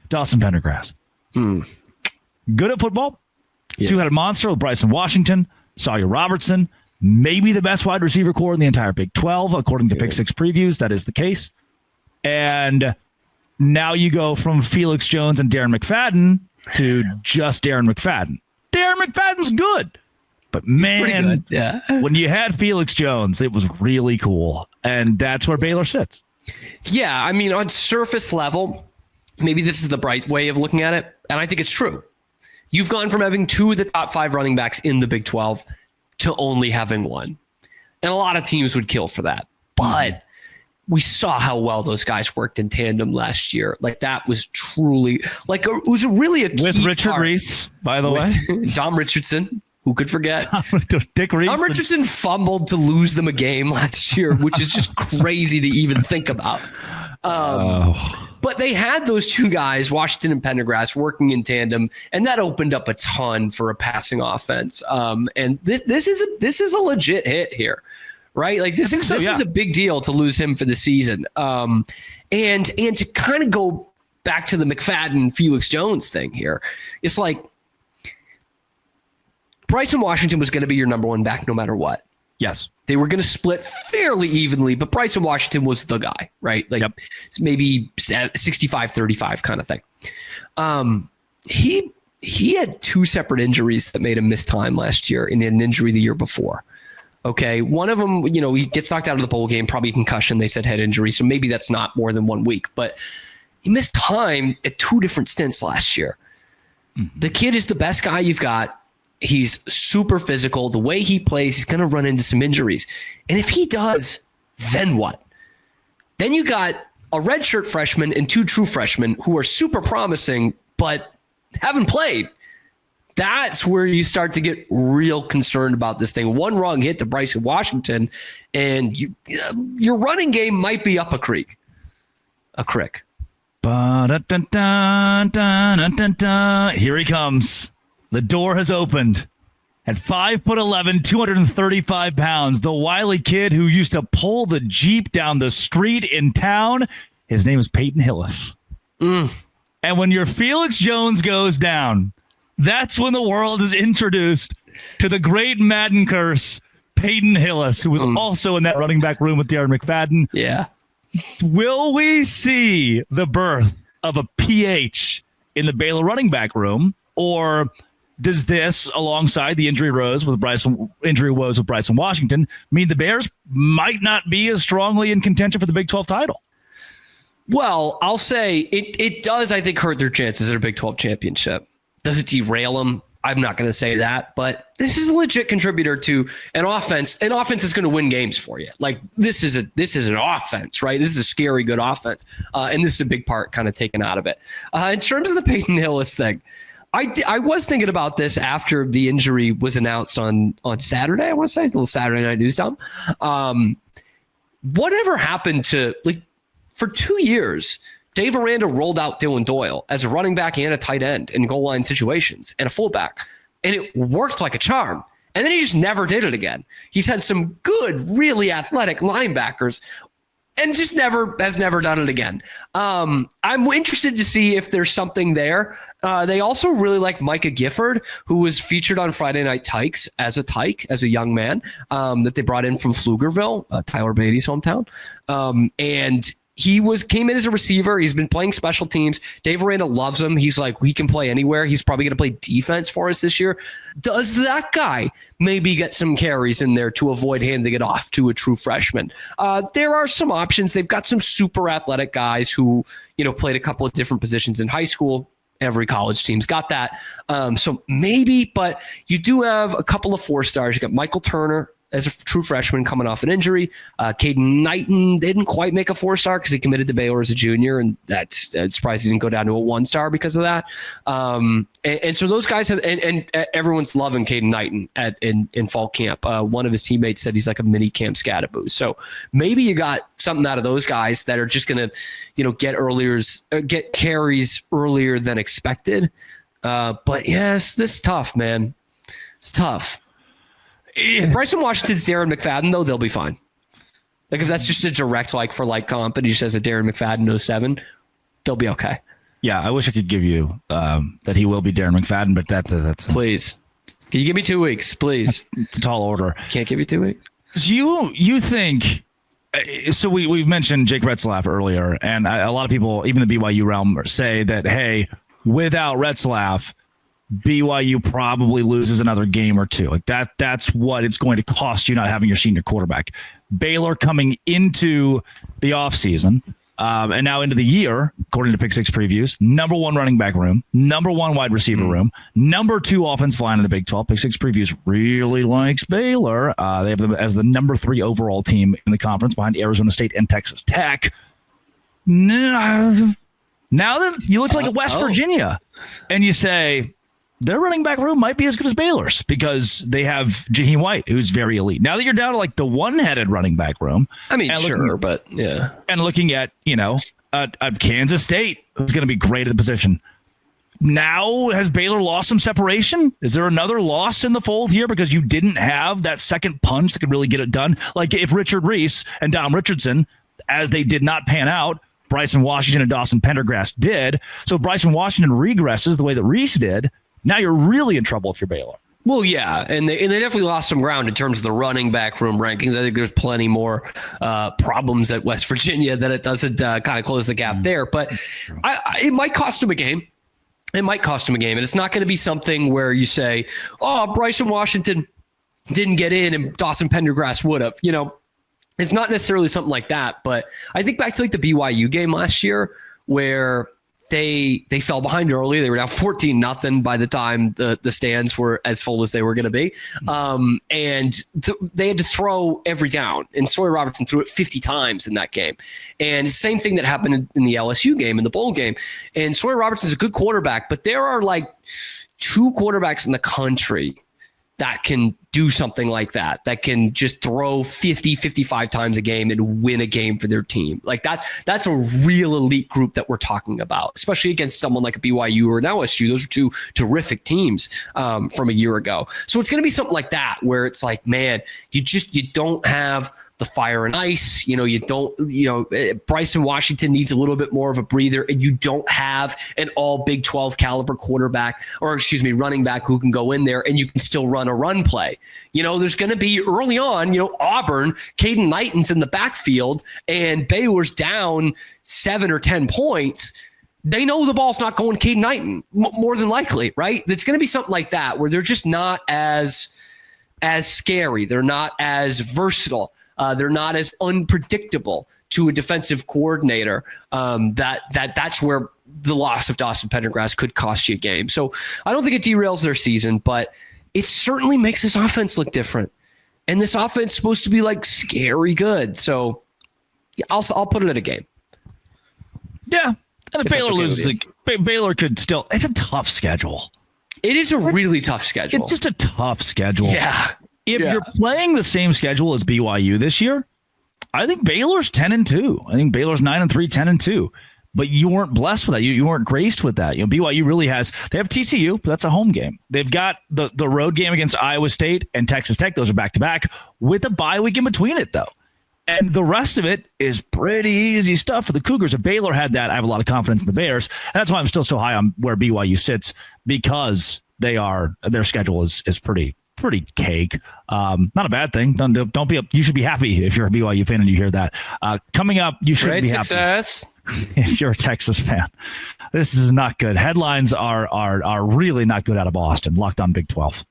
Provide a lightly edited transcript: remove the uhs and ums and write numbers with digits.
Dawson Pendergrass. Good at football. Yeah. Two-headed monster with Bryson Washington, Sawyer Robertson, maybe the best wide receiver core in the entire Big 12, according to Pick 6 previews. That is the case. And now you go from Felix Jones and Darren McFadden to just Darren McFadden. Darren McFadden's good. But man, when you had Felix Jones, it was really cool. And that's where Baylor sits. Yeah, I mean, on surface level, maybe this is the bright way of looking at it. And I think it's true. You've gone from having 2 of the top 5 running backs in the Big 12 to only having 1. And a lot of teams would kill for that. But we saw how well those guys worked in tandem last year. Like, that was truly, like, it was really a key with Richard Reese, by the way. Dom Richardson, who could forget? Dick Reese. Dom Richardson fumbled to lose them a game last year, which is just crazy to even think about. But they had those 2 guys, Washington and Pendergrass, working in tandem, and that opened up a ton for a passing offense. And this is a legit hit here, right? Like this is a big deal to lose him for the season. And to kind of go back to the McFadden Felix Jones thing here, it's like Bryson Washington was going to be your number 1 back no matter what. Yes. They were going to split fairly evenly, but Bryson Washington was the guy, right? Like it's maybe 65-35 kind of thing. He had 2 separate injuries that made him miss time last year and an injury the year before. Okay. One of them, he gets knocked out of the bowl game, probably a concussion. They said head injury. So maybe that's not more than 1 week, but he missed time at 2 different stints last year. Mm-hmm. The kid is the best guy you've got. He's super physical. The way he plays, he's going to run into some injuries. And if he does, then what? Then you got a redshirt freshman and 2 true freshmen who are super promising, but haven't played. That's where you start to get real concerned about this thing. One wrong hit to Bryson Washington, and your running game might be up a creek. A crick. Here he comes. The door has opened. At 5'11", 235 pounds, the wily kid who used to pull the Jeep down the street in town, his name is Peyton Hillis. And when your Felix Jones goes down, that's when the world is introduced to the great Madden curse, Peyton Hillis, who was also in that running back room with Darren McFadden. Yeah. Will we see the birth of a PH in the Baylor running back room, or does this, alongside the injury woes with Bryson Washington, mean the Bears might not be as strongly in contention for the Big 12 title? Well, I'll say it does, I think, hurt their chances at a Big 12 championship. Does it derail them? I'm not going to say that, but this is a legit contributor to an offense. An offense is going to win games for you. Like this is an offense, right? This is a scary good offense, and this is a big part kind of taken out of it. In terms of the Peyton Hillis thing, I was thinking about this after the injury was announced on Saturday. I want to say it's a little Saturday Night News, Tom. Whatever happened to, like, for 2 years, Dave Aranda rolled out Dylan Doyle as a running back and a tight end in goal line situations and a fullback, and it worked like a charm. And then he just never did it again. He's had some good, really athletic linebackers, and just has never done it again. I'm interested to see if there's something there. They also really like Micah Gifford, who was featured on Friday Night Tykes as a young man that they brought in from Pflugerville, Tyler Beatty's hometown. And he came in as a receiver. He's been playing special teams. Dave Aranda loves him. He's like, he can play anywhere. He's probably going to play defense for us this year. Does that guy maybe get some carries in there to avoid handing it off to a true freshman? There are some options. They've got some super athletic guys who, played a couple of different positions in high school. Every college team's got that. So maybe, but you do have a couple of 4-stars. You got Michael Turner as a true freshman coming off an injury. Caden Knighten didn't quite make a 4-star because he committed to Baylor as a junior, and that's surprised he didn't go down to a 1-star because of that. And so those guys have, and everyone's loving Caden Knighten in fall camp. One of his teammates said he's like a mini Cam Scadaboo. So maybe you got something out of those guys that are just going to, get carries earlier than expected. But yes, this is tough, man. It's tough. If Bryson Washington's Darren McFadden, though, they'll be fine. Like if that's just a direct like for like comp and he just has a Darren McFadden 07, they'll be okay. Yeah, I wish I could give you that he will be Darren McFadden, but that's please. Can you give me 2 weeks, please? It's a tall order. Can't give you 2 weeks. So you think? So we mentioned Jake Retzlaff earlier, and a lot of people, even the BYU realm, say that hey, without Retzlaff, BYU probably loses another game or two. Like that's what it's going to cost you not having your senior quarterback. Baylor coming into the offseason and now into the year, according to Pick Six previews, number 1 running back room, number 1 wide receiver room, number 2 offensive line in the Big 12. Pick Six previews really likes Baylor. They have them as the number 3 overall team in the conference behind Arizona State and Texas Tech. Now that you look like a West Virginia and you say, their running back room might be as good as Baylor's because they have Jaheim White, who's very elite. Now that you're down to like the one-headed running back room. I mean, sure, but yeah. And looking at, Kansas State, who's going to be great at the position. Now, has Baylor lost some separation? Is there another loss in the fold here because you didn't have that second punch that could really get it done? Like if Richard Reese and Dom Richardson, as they did not pan out, Bryson Washington and Dawson Pendergrass did. So Bryson Washington regresses the way that Reese did. Now you're really in trouble if you're Baylor. Well, yeah, and they definitely lost some ground in terms of the running back room rankings. I think there's plenty more problems at West Virginia that it doesn't kind of close the gap there. But it might cost them a game. It might cost them a game, and it's not going to be something where you say, "Oh, Bryson Washington didn't get in, and Dawson Pendergrass would have." It's not necessarily something like that. But I think back to like the BYU game last year where they fell behind early. They were down 14-0 by the time the stands were as full as they were going to be. And they had to throw every down. And Sawyer Robertson threw it 50 times in that game. And same thing that happened in the LSU game, in the bowl game. And Sawyer Robertson's a good quarterback, but there are like 2 quarterbacks in the country that can do something like that can just throw 50, 55 times a game and win a game for their team. Like that's a real elite group that we're talking about, especially against someone like a BYU or an LSU. Those are 2 terrific teams from a year ago. So it's going to be something like that where it's like, man, you don't have the fire and ice. Bryson Washington needs a little bit more of a breather, and you don't have an all Big 12 caliber quarterback running back who can go in there and you can still run a run play. There's going to be early on, Auburn, Caden Knighten's in the backfield and Baylor's down 7 or 10 points. They know the ball's not going to Caden Knighten more than likely, right? It's going to be something like that where they're just not as scary. They're not as versatile. They're not as unpredictable to a defensive coordinator. That's where the loss of Dawson Pendergrass could cost you a game. So I don't think it derails their season, but it certainly makes this offense look different. And this offense is supposed to be like scary good. So I'll put it at a game. Yeah. And if Baylor loses, Baylor could still. It's a tough schedule. It is a really tough schedule. It's just a tough schedule. Yeah. If you're playing the same schedule as BYU this year, I think Baylor's 10-2. I think Baylor's 9-3, 10-2. But you weren't blessed with that. You weren't graced with that. BYU really has. They have TCU, but that's a home game. They've got the road game against Iowa State and Texas Tech. Those are back to back with a bye week in between it, though. And the rest of it is pretty easy stuff for the Cougars. If Baylor had that, I have a lot of confidence in the Bears. And that's why I'm still so high on where BYU sits, because their schedule is pretty cake. Not a bad thing. Don't be. You should be happy if you're a BYU fan and you hear that. Coming up, you should be happy success. If you're a Texas fan. This is not good. Headlines are really not good out of Austin. Locked on Big 12.